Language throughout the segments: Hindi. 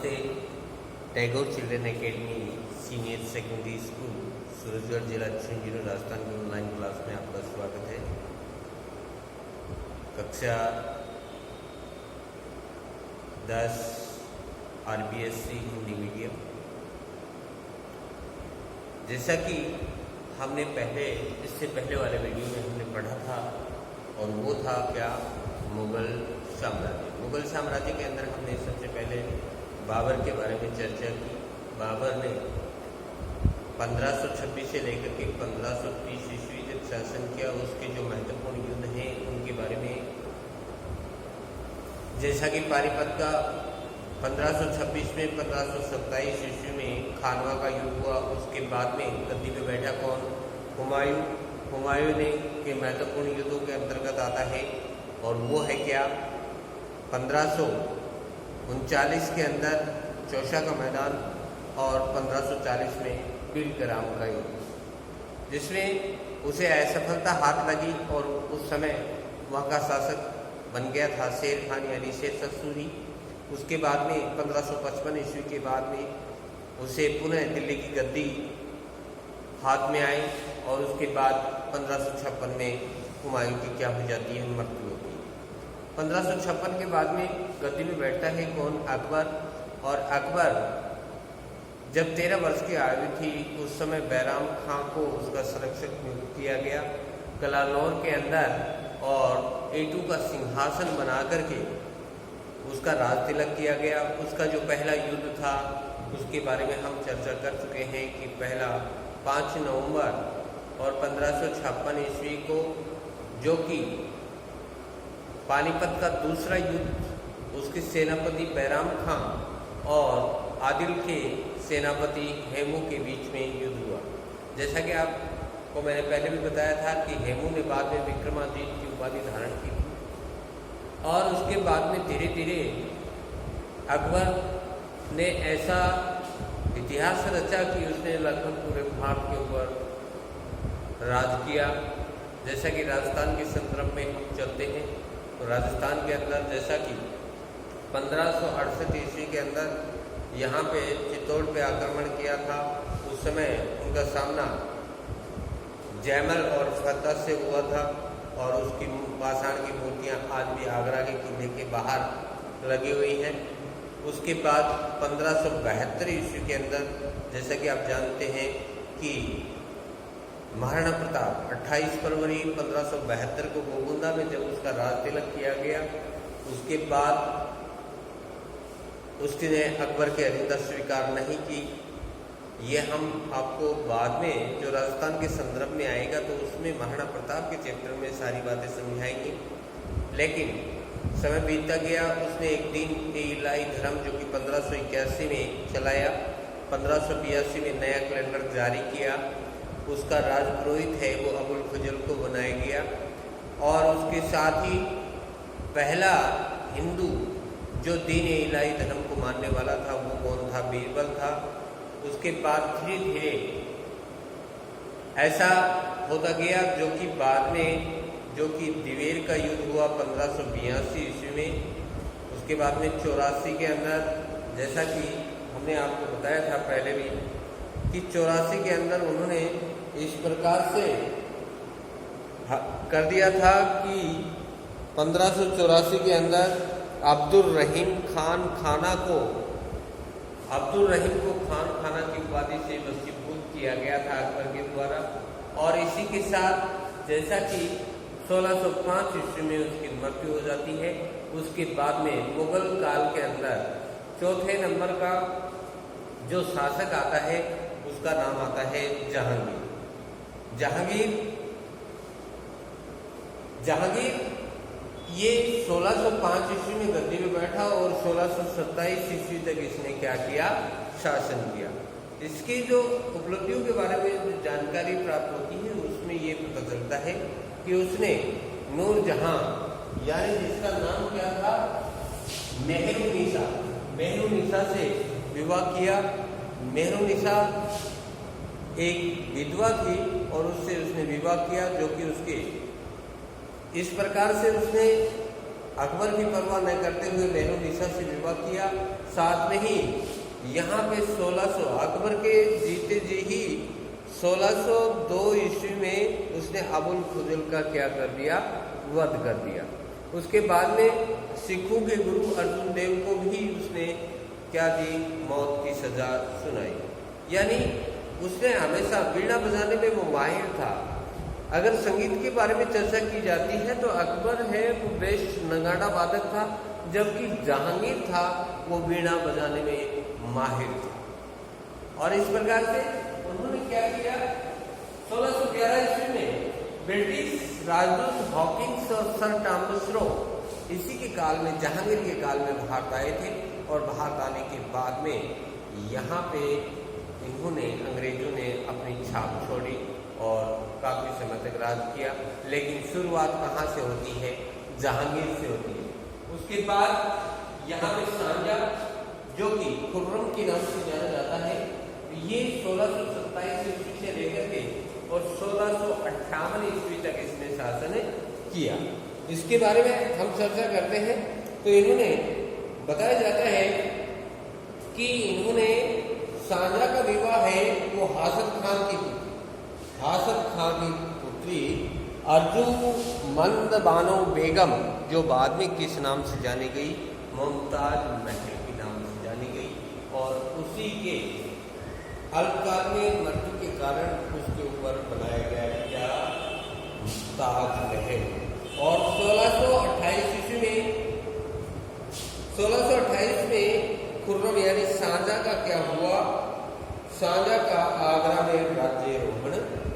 नमस्ते। Tagore children academy senior secondary school Surajgarh जिला झुंझुनू राजस्थान की ऑनलाइन क्लास में आपका स्वागत है। कक्षा 10 RBSC हिंदी मीडियम। जैसा कि हमने इससे पहले वाले वीडियो में हमने पढ़ा था और वो था क्या, मुगल साम्राज्य। मुगल साम्राज्य के अंदर हमने सबसे पहले बाबर के बारे में चर्चा की। बाबर ने 1526 से लेकर के 1530 ईस्वी तक शासन किया। उसके जो महत्वपूर्ण युद्ध हैं उनके बारे में, जैसा कि पानीपत का 1526 में 1527 ईस्वी में खानवा का युद्ध हुआ। उसके बाद में गद्दी पे बैठा कौन, हुमायूं ने के महत्वपूर्ण युद्धों के अंतर्गत आता है और वो है क्या, 1539 के अंदर चौसा का मैदान और 1540 में बिलग्राम का युद्ध, जिसमें उसे असफलता हाथ लगी और उस समय वहाँ का शासक बन गया था शेर खान यानी शेर सूरी। उसके बाद में 1555 ईस्वी के बाद में उसे पुनः दिल्ली की गद्दी हाथ में आई और उसके बाद 1556 में हुमायूं की क्या हो जाती है, मृत्यु होती है। 1556 के बाद में गद्दी में बैठता है कौन, अकबर। और अकबर जब 13 वर्ष की आयु थी उस समय बैराम खां को उसका संरक्षक नियुक्त किया गया कलानौर के अंदर और एटू का सिंहासन बना करके उसका राज तिलक किया गया। उसका जो पहला युद्ध था उसके बारे में हम चर्चा कर चुके हैं कि पहला 5 नवंबर और 1556 ईस्वी को, जो कि पानीपत का दूसरा युद्ध, उसके सेनापति बैराम खां और आदिल के सेनापति हेमू के बीच में युद्ध हुआ। जैसा कि आपको मैंने पहले भी बताया था कि हेमू ने बाद में विक्रमादित्य की उपाधि धारण की थी और उसके बाद में धीरे धीरे अकबर ने ऐसा इतिहास रचा कि उसने लगभग पूरे भारत के ऊपर राज किया। जैसा कि राजस्थान के संदर्भ में हम चलते हैं तो राजस्थान के अंदर जैसा कि 1568 ईस्वी के अंदर यहाँ पे चित्तौड़ पे आक्रमण किया था। उस समय उनका सामना जयमल और फतह से हुआ था और उसकी पाषाण की मूर्तियाँ आज भी आगरा के किले के बाहर लगी हुई हैं। उसके बाद 1572 ईस्वी के अंदर जैसा कि आप जानते हैं कि महाराणा प्रताप 28 फरवरी 1572 को गोगुंदा में जब उसका राज तिलक किया गया, उसके बाद उसने अकबर की अधीनता स्वीकार नहीं की। ये हम आपको बाद में जो राजस्थान के संदर्भ में आएगा तो उसमें महाराणा प्रताप के चैप्टर में सारी बातें समझाएंगे। लेकिन समय बीतता गया, उसने एक दिन इलाही धर्म जो कि 1581 में चलाया, 1582 में नया कैलेंडर जारी किया। उसका राजपुरोहित है वो अबुल फजल को बनाया गया और उसके साथ ही पहला हिंदू जो दीन इलाही धर्म को मानने वाला था वो कौन था, बीरबल था। उसके बाद धीरे धीरे ऐसा होता गया जो कि बाद में जो कि दिवेर का युद्ध हुआ 1582 ईस्वी में। उसके बाद में 84 के अंदर जैसा कि हमने आपको बताया था पहले भी कि 84 के अंदर उन्होंने इस प्रकार से कर दिया था कि 1584 के अंदर अब्दुल रहीम खान खाना को खान खाना की उपाधि से वशीभूत किया गया था अकबर के द्वारा। और इसी के साथ जैसा कि 1605 ईस्वी में उसकी मृत्यु हो जाती है। उसके बाद में मुगल काल के अंदर चौथे नंबर का जो शासक आता है उसका नाम आता है जहांगीर ये 1605 ईस्वी में गद्दी में बैठा और 1627 ईस्वी तक इसने क्या किया, शासन किया। इसकी जो उपलब्धियों के बारे में जो जानकारी प्राप्त होती है उसमें ये पता चलता है कि उसने नूरजहां यानी जिसका नाम क्या था, मेहरुनिसा से विवाह किया। मेहरुनिसा एक विधवा थी और उससे उसने विवाह किया, जो कि उसके इस प्रकार से उसने अकबर की परवाह न करते हुए बहनोनिसा से विवाह किया। साथ में ही यहाँ पे 1600 अकबर के जीते जी ही 1602 ईस्वी में उसने अबुल फजल का क्या कर दिया, वध कर दिया। उसके बाद में सिखों के गुरु अर्जुन देव को भी उसने क्या दी, मौत की सजा सुनाई। यानी उसने हमेशा वीणा बजाने में वो माहिर था। अगर संगीत के बारे में चर्चा की जाती है तो अकबर है वो बेस्ट नगाड़ा वादक था, जबकि जहांगीर था वो वीणा बजाने में माहिर था। और इस प्रकार से उन्होंने क्या किया, 1611 ईस्वी में ब्रिटिश राजदूत हॉकिंस और सर टॉमस रो इसी के काल में, जहांगीर के काल में भारत आए थे। और भारत आने के बाद में यहाँ पे इन्होंने, अंग्रेजों ने अपनी छाप छोड़ी और काफ़ी समय तक राज किया। लेकिन शुरुआत कहाँ से होती है, जहांगीर से होती है। उसके बाद यहाँ पे सांझा, जो कि खुर्रम के नाम से जाना जाता है, ये 1627 ईस्वी से लेकर के और 1658 ईस्वी तक इसने शासन किया। इसके बारे में हम चर्चा करते हैं तो इन्होंने, बताया जाता है कि इन्होंने सांझा का विवाह है वो हासद खान की पुत्री अर्जुमंद बानो बेगम, जो बाद में किस नाम से जानी गई, मुमताज महल के नाम से जानी गई। और उसी के अल्पकाल में मृत्यु के कारण उसके ऊपर बनाया गया क्या, ताजमहल। और 1628 में खुर्रम यानी सांझा का क्या हुआ, सांझा का आगरा में राज्यारोहण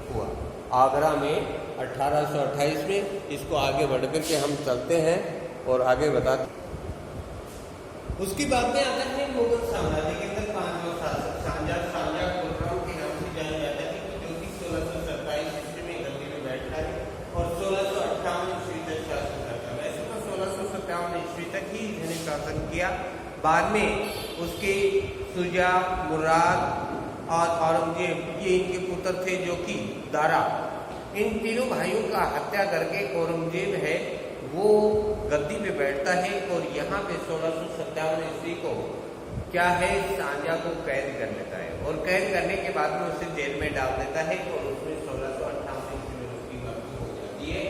हुआ। आगरा में 1828 में। इसको आगे बढ़ करके हम चलते हैं और आगे बताते हैं। उसकी बात में आता है मुगल साम्राज्य के अंदर 5 जो शासक, सांझा खुर्रम के नाम से जाना जाता है, जो कि 1627 ईस्वी में गद्दी में बैठा है और 1658 ईस्वी तक शासन करता है। वैसे तो 1657 ईस्वी तक ही इन्होंने शासन किया। बाद में उसके शुजा, मुराद और औरंगजेब, ये इनके पुत्र थे, जो कि दारा, इन तीनों भाइयों का हत्या करके औरंगजेब है वो गद्दी पे बैठता है। और यहाँ पे 1657 ईस्वी को क्या है, सांझा को कैद कर लेता है और कैद करने के बाद में उसे जेल में डाल देता है और उसमें 1658 ईस्वी में उसकी मृत्यु हो जाती है।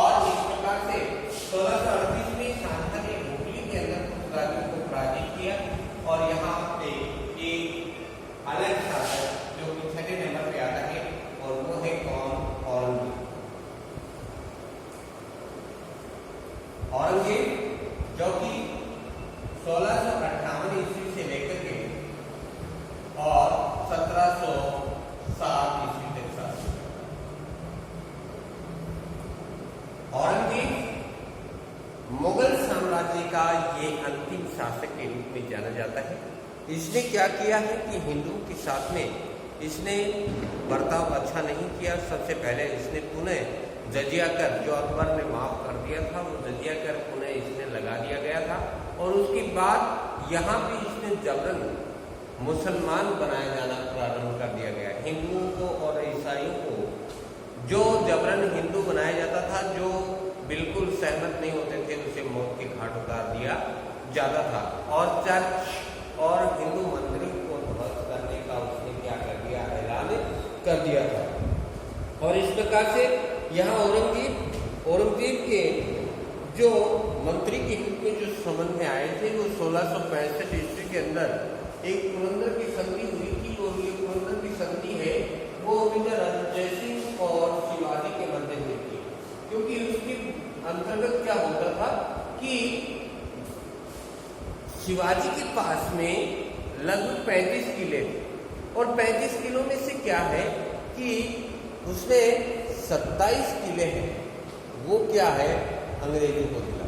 और इस प्रकार से 1638 में सांझा ने हुगली के अंदर राज्यों को पराजित किया। और यहाँ पे एक अलग शासक जो कि 6 नंबर पे आता है और वो है कौन, औरंगजेब, जो कि 1658 ईस्वी से लेकर के और 1707 ईस्वी तक शासन। औरंगजेब मुगल साम्राज्य का ये अंतिम शासक के रूप में जाना जाता है। इसने क्या किया है कि हिंदुओं के साथ में इसने बर्ताव अच्छा नहीं किया। सबसे पहले इसने पुनः जजिया कर, जो अकबर ने माफ कर दिया था, वो जजिया कर पुनः इसने लगा दिया गया था। और उसके बाद यहाँ भी इसने जबरन मुसलमान बनाया जाना प्रारंभ कर दिया गया। हिंदुओं को और ईसाइयों को जो जबरन हिंदू बनाया जाता था, जो बिल्कुल सहमत नहीं होते थे, उसे मौत के घाट उतार दिया जाता था। और चर्च और हिंदू मंदिरों को ध्वस्त करने का उसने क्या कर दिया, ऐलान कर दिया था। और इस प्रकार से यहाँ औरंगजेब के जो मंत्री के रूप में जो समझ में आए थे, वो 1665 ईस्वी के अंदर एक पुरंदर की संधि हुई थी। और ये पुरंदर की संधि है वो जयसिंह और शिवाजी के मध्य हुई थी, क्योंकि उसके अंतर्गत क्या होता था कि शिवाजी के पास में लगभग 35 किले थे। और 35 किलों में से क्या है कि उसने 27 किले हैं, वो क्या है, अंग्रेजों को दिला।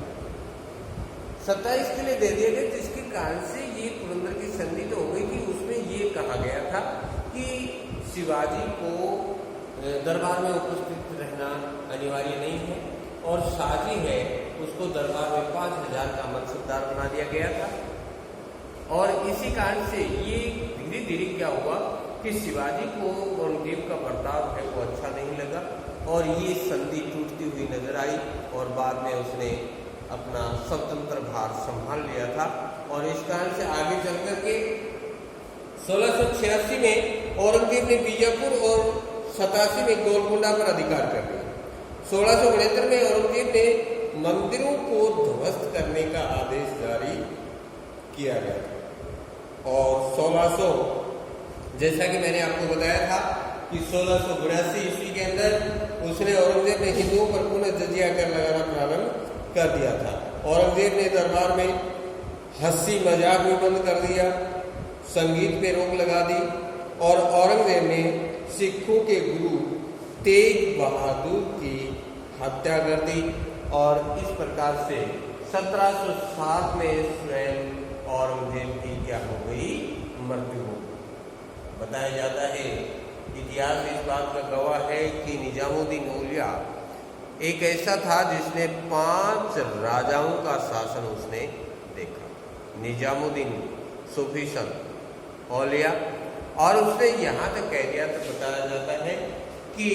27 किले दे दिए गए, जिसके कारण से ये पुरंदर की संधि तो हो गई थी। उसमें ये कहा गया था कि शिवाजी को दरबार में उपस्थित रहना अनिवार्य नहीं है, और शाजी है उसको दरबार में 5000 का मनसबदार बना दिया गया था। और इसी कारण से ये धीरे धीरे क्या हुआ कि शिवाजी को औरंगजेब का बर्ताव है वो अच्छा नहीं लगा और ये संधि टूटती हुई नजर आई। और बाद में उसने अपना स्वतंत्र भार संभाल लिया था। और इस कारण से आगे चल करके 1686 में औरंगजेब ने बीजापुर और 87 में गोलकुंडा पर अधिकार कर लिया। 1669 में औरंगजेब ने मंदिरों को ध्वस्त करने का आदेश जारी किया गया था। और 1600 जैसा कि मैंने आपको बताया था कि 1682 ईस्वी के अंदर उसने औरंगजेब ने हिंदुओं पर पुनः जजिया कर लगाना प्रारंभ कर दिया था। औरंगजेब ने दरबार में हंसी मजाक भी बंद कर दिया, संगीत पे रोक लगा दी और औरंगजेब ने सिखों के गुरु तेग बहादुर की हत्या कर दी। और इस प्रकार से 1707 में स्वयं औरंगजेब की क्या हो गई, मृत्यु हो गई। बताया जाता है, इतिहास इस बात का गवाह है कि निजामुद्दीन औलिया एक ऐसा था जिसने 5 राजाओं का शासन उसने देखा। निजामुद्दीन सूफी संत औलिया, और उसने यहाँ तक कह दिया, तो बताया जाता है कि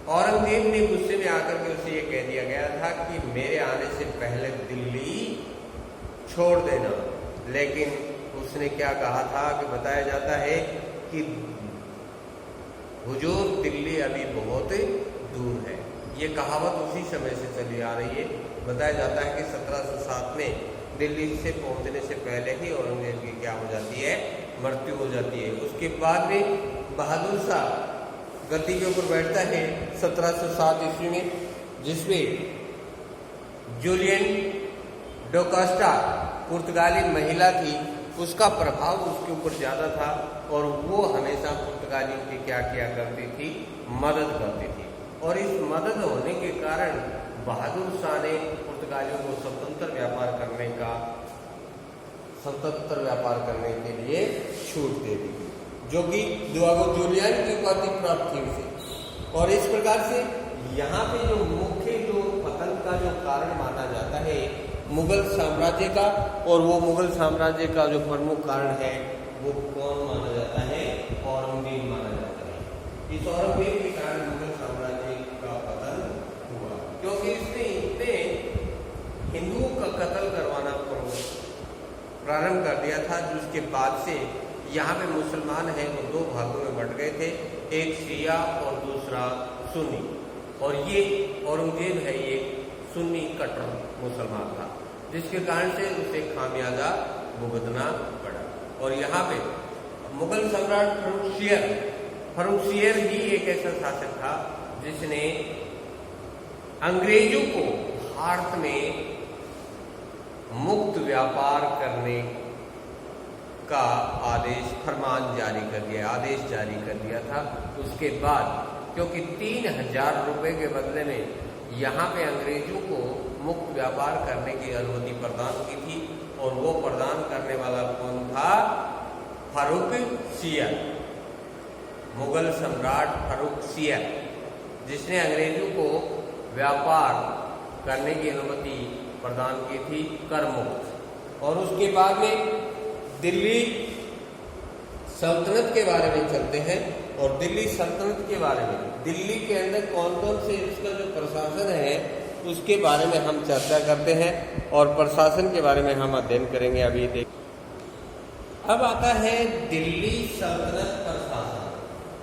औरंगजेब ने गुस्से में आकर के उसे ये कह दिया गया था कि मेरे आने से पहले दिल्ली छोड़ देना। लेकिन उसने क्या कहा था कि बताया जाता है कि हुजूर दिल्ली अभी बहुत दूर है। ये कहावत उसी समय से चली आ रही है। बताया जाता है कि 1707 में दिल्ली से पहुंचने से पहले ही औरंगजेब की क्या हो जाती है, मृत्यु हो जाती है। उसके बाद में बहादुर शाह गद्दी के ऊपर बैठता है 1707 ईस्वी में, जिसमें जूलियन डोकास्टा पुर्तगाली महिला थी, उसका प्रभाव उसके ऊपर ज़्यादा था और वो हमेशा पुर्तगालियों की क्या किया करती थी, मदद करती थी। और इस मदद होने के कारण बहादुर शाह ने पुर्तगालियों को स्वतंत्र व्यापार करने के लिए छूट दे दी, जो कि दुआगो जूलियन की उपाधि प्राप्त की उसे। और इस प्रकार से यहाँ पे जो मुख्य जो पतन का जो कारण माना जाता है मुगल साम्राज्य का, और वो मुगल साम्राज्य का जो प्रमुख कारण है वो कौन माना जाता है, औरंगजेब माना जाता है। इस औरंगजेब के कारण मुगल साम्राज्य का पतन हुआ, क्योंकि इसने इतने हिंदुओं का कत्ल करवाना प्रारंभ कर दिया था, जिसके बाद से यहाँ पे मुसलमान हैं वो 2 भागों में बंट गए थे, एक शिया और दूसरा सुन्नी। और ये औरंगजेब है, ये सुन्नी कट्टर मुसलमान था, जिसके कारण से उसे खामियाजा भुगतना पड़ा। और यहाँ पे मुगल सम्राट फर्रुखसियर ही एक ऐसा शासक था जिसने अंग्रेजों को भारत में मुक्त व्यापार करने का फरमान जारी कर दिया, आदेश जारी कर दिया था। उसके बाद क्योंकि 3000 रुपये के बदले में यहाँ पे अंग्रेजों को मुक्त व्यापार करने की अनुमति प्रदान की थी, और वो प्रदान करने वाला कौन था, फर्रुखसियर, मुगल सम्राट फर्रुखसियर, जिसने अंग्रेजों को व्यापार करने की अनुमति प्रदान की थी कर मुक्त। और उसके बाद में दिल्ली सल्तनत के बारे में चलते हैं, और दिल्ली सल्तनत के बारे में, दिल्ली के अंदर कौन कौन से इसका जो प्रशासन है उसके बारे में हम चर्चा करते हैं, और प्रशासन के बारे में हम अध्ययन करेंगे। अभी देख, अब आता है दिल्ली सल्तनत प्रशासन।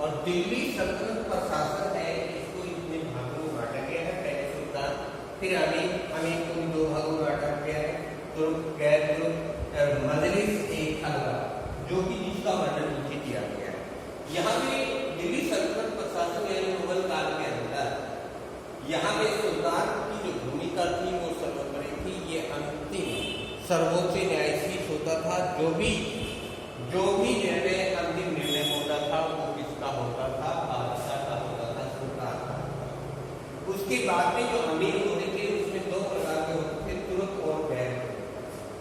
और दिल्ली सल्तनत प्रशासन है, इसको इतने भागों में बांटा गया है। पहले सुल्तान, फिर अभी हमें कुल 2 भागों में बांटा गया है, तुर्क, गैर तुर्क, मजलिस एक खलवा, जो कि जिसका वर्णन नीचे किया गया है। यहाँ पे दिल्ली सल्तनत प्रशासन यानी मुगल काल के अंदर यहाँ पे सुल्तान की जो भूमिका थी वो सर्वोपरि थी। ये अंतिम सर्वोच्च न्यायाधीश होता था। जो भी निर्णय अंतिम निर्णय होता था वो किसका होता था, बादशाह का होता था, सुल्तान का। उसके बाद में जो अमीर होते थे उसमें 2 प्रकार के होते थे, तुर्क और गैर,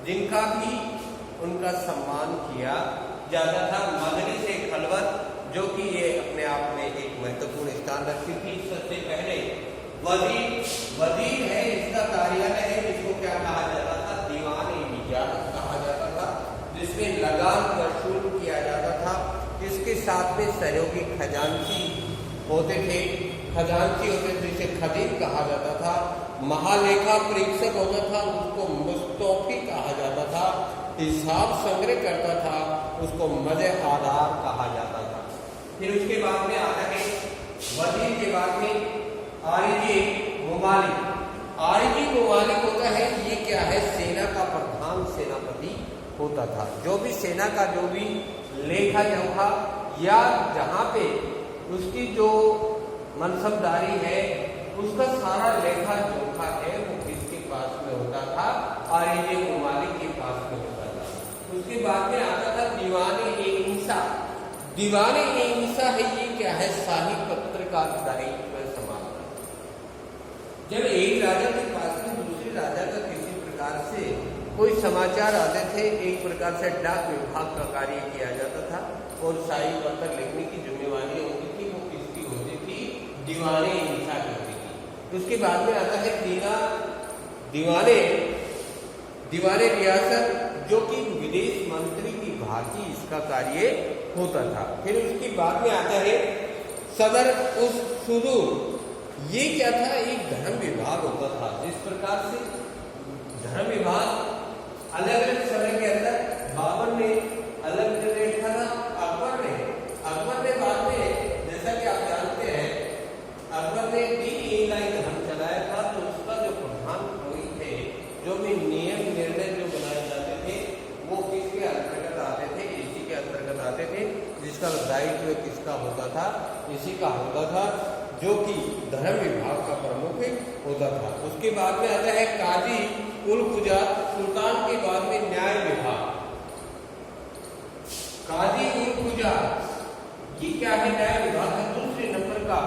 जिनका भी उनका सम्मान किया जाता था। मजलिस एक खलवत, जो कि ये अपने आप में एक महत्वपूर्ण स्थान रखती थी। सबसे पहले वजीर है, इसका कार्यालय है, जिसको क्या कहा जाता था, दीवान-ए-निजात कहा जाता था, जिसमें लगान वसूल किया जाता था। इसके साथ में सहयोगी खजांची होते थे, खजांची होते थे जिसे खजीन कहा जाता था, महालेखा परीक्षक होता था उसको मुस्तौफी कहा जाता था, हिसाब संग्रह करता था उसको मजे आधार कहा जाता था। फिर उसके बाद में आता है वजीर के बाद में आरिजी मुमालिक। आरिजी मुमालिक होता है, ये क्या है, सेना का प्रधान सेनापति होता था। जो भी सेना का जो भी लेखा जोखा या जहाँ पे उसकी जो मनसबदारी है उसका सारा लेखा जोखा है वो किसके पास में होता था, आरिजी मुमालिक के पास में होता था। उसके बाद में आता था दीवान-ए-इंसा। दीवान-ए-इंसा है, ये क्या है, शाही पत्र का दायित्व संभालना। जब एक राजा के पास में दूसरे राजा का किसी प्रकार से कोई समाचार आते थे, एक प्रकार से डाक विभाग का कार्य किया जाता था और शाही पत्र लिखने की जिम्मेवारी होती थी, वो किसकी होती थी, दीवान-ए-इंसा की होती थी। उसके बाद में आता है दीवाने रियासत, जो कि विदेश मंत्री की भांति इसका कार्य होता था। फिर उसके बाद में आता है सदर उस सुदूर। ये क्या था, एक धर्म विभाग होता था। जिस प्रकार से धर्म विभाग अलग अलग समय के अंदर बाबर ने अलग निर्णय था, अकबर ने बाद में, जैसा कि आप जानते हैं, अकबर ने तीन धर्म चलाया था, तो उसका जो प्रधान कोई थे, जो भी नियम निर्णय जो बनाए जाते थे वो किसके अंतर्गत आते थे, इसी के अंतर्गत आते थे, जिसका दायित्व किसका होता था, इसी का होता था, जो कि धर्म विभाग का प्रमुख होता था। उसके बाद में आता है काजी उल कुजा। सुल्तान के बाद में न्याय विभाग। काजी उल कुजा ये क्या है, न्याय विभाग का दूसरे नंबर का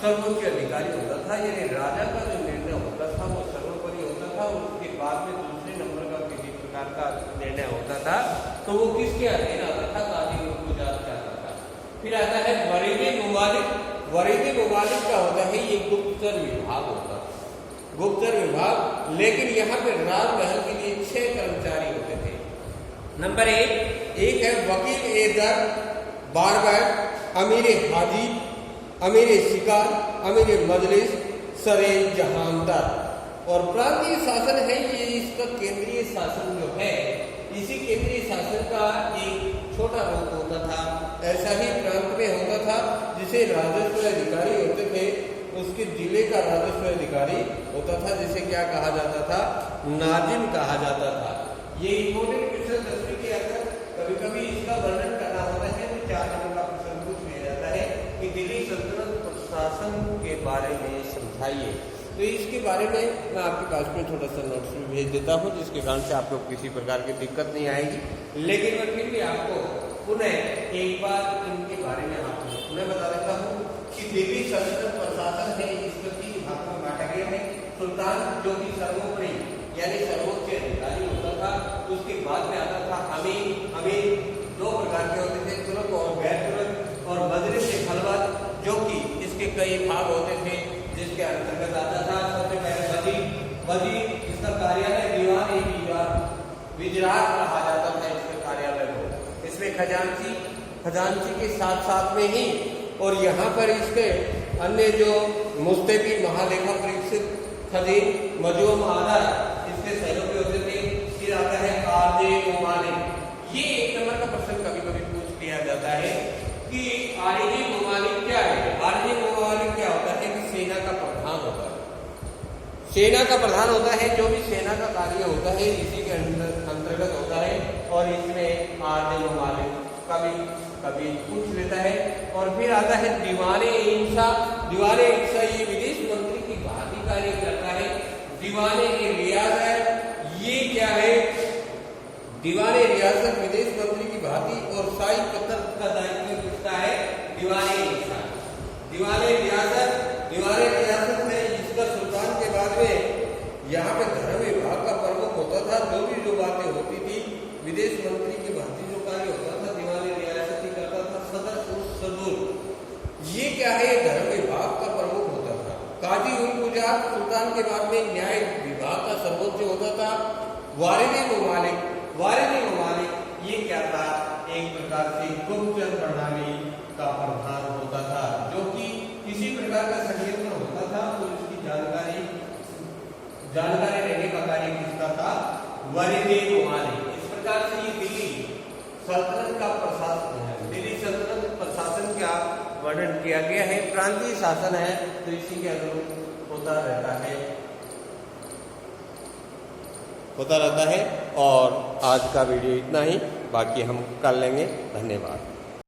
सर्वोच्च अधिकारी होता था। यानी राजा का जो निर्णय होता था वो सर्वोपरि होता था, उसके बाद में दूसरे नंबर का किसी प्रकार का निर्णय होता था तो वो किसके अधीन आता था, काजी उल कुजा का आता था। फिर आता है वरीद मुमालिक। वरीद मुमालिक का होता है, ये गुप्तचर विभाग होता है, गुप्तचर विभाग। लेकिन यहाँ पे राजमहल के लिए 6 कर्मचारी होते थे। नंबर एक है वकील-ए-दर, बारबर, अमीर-ए-हाजी, अमीर-ए-शिकार, अमीर-ए-मजलिस, सरे-जहांदार। और प्रांतीय शासन है, ये इसका केंद्रीय शासन जो है, इसी केंद्रीय शासन का एक छोटा रूप होता था। ऐसा ही प्रांत में होता था, जिसे राजस्व अधिकारी होते थे, उसके जिले का राजस्व अधिकारी होता था, जिसे क्या कहा जाता था, नाजिम कहा जाता था। ये इंपोर्टेंट क्वेश्चन 10वीं के अंदर कभी कभी इसका वर्णन करना होता है तो 4 नंबर का प्रश्न पूछ लिया जाता है कि दिल्ली सल्तनत प्रशासन के बारे में समझाइए। तो इसके बारे में मैं आपके पास में थोड़ा सा नोट्स भी भेज देता हूँ, जिसके कारण से आपको किसी प्रकार की दिक्कत नहीं आएगी। लेकिन मैं फिर भी आपको पुनः एक बार इनके बारे में आपको पुनः बता देता हूँ कि दिल्ली सल्तनत प्रशासन है, इसको 3 भागों में बांटा गया है। सुल्तान जो कि सर्वोपरि यानी सर्वोच्च अधिकारी होता था, उसके बाद में आता था अमीर 2 प्रकार के होते थे, तुर्क और गैर तुर्क, और मजलिस के खलवत, जो कि इसके कई भाग होते थे, जिसके अंतर्गत आता था सबसे पहले वजीर, इसका कार्यालय दीवान-ए-विजरात कहा जाता था इसके कार्यालय को। इसमें खजांची के साथ साथ में ही, और यहाँ पर इसके अन्य जो मुस्तैफी, महालेखा परीक्षक, खजीन, मजूम आदर इसके सहयोगी होते थे। फिर आता है आरिजी मुमालिक। ये 1 नंबर का प्रश्न कभी कभी पूछ लिया जाता है कि आरिजी मुमालिक क्या है। आरिजी मुमालिक क्या होता है कि सेना का प्रधान होता है, सेना का प्रधान होता है, जो भी सेना का कार्य होता है इसी के अंतर्गत होता है। और इसमें आरिजी मुमालिक कभी पूछ लेता है। और फिर आता है दीवान-ए-इंसा। दीवान-ए-इंसा ये विदेश मंत्री की भांति कार्य करता है। दीवान-ए-रियासत ये क्या है, दीवान-ए-रियासत विदेश मंत्री की भांति, और शाही पत्र का दायित्व किसका है, दीवान-ए-इंसा। दीवान-ए-रियासत में इसका सुल्तान के बाद में यहाँ पे धर्म विभाग का प्रमुख होता था। जो बातें होती थी विदेश मंत्री की भांति जो कार्य होता था, दीवान-ए-रियासत ही करता था। सदर उस सदूर ये क्या है, धर्म विभाग का प्रमुख होता था। काजी उल कुजा सुल्तान के बाद में न्याय विभाग का सर्वोच्च होता था। वारिद मुमालिक ये क्या था, एक प्रकार से गुप्तचर प्रणाली का प्रधान होता था, जो कि किसी प्रकार प्रकार का संकेतन होता था तो इसकी जानकारी लेने का कार्य किसका था? वरिदेवमाली। इस प्रकार से ये दिल्ली सल्तनत का प्रशासन है। दिल्ली सल्तनत प्रशासन का वर्णन किया गया है। प्रांतीय शासन है तो इसी के अनुरूप होता रहता है। और आज का वीडियो इतना ही, बाकी हम कर लेंगे। धन्यवाद।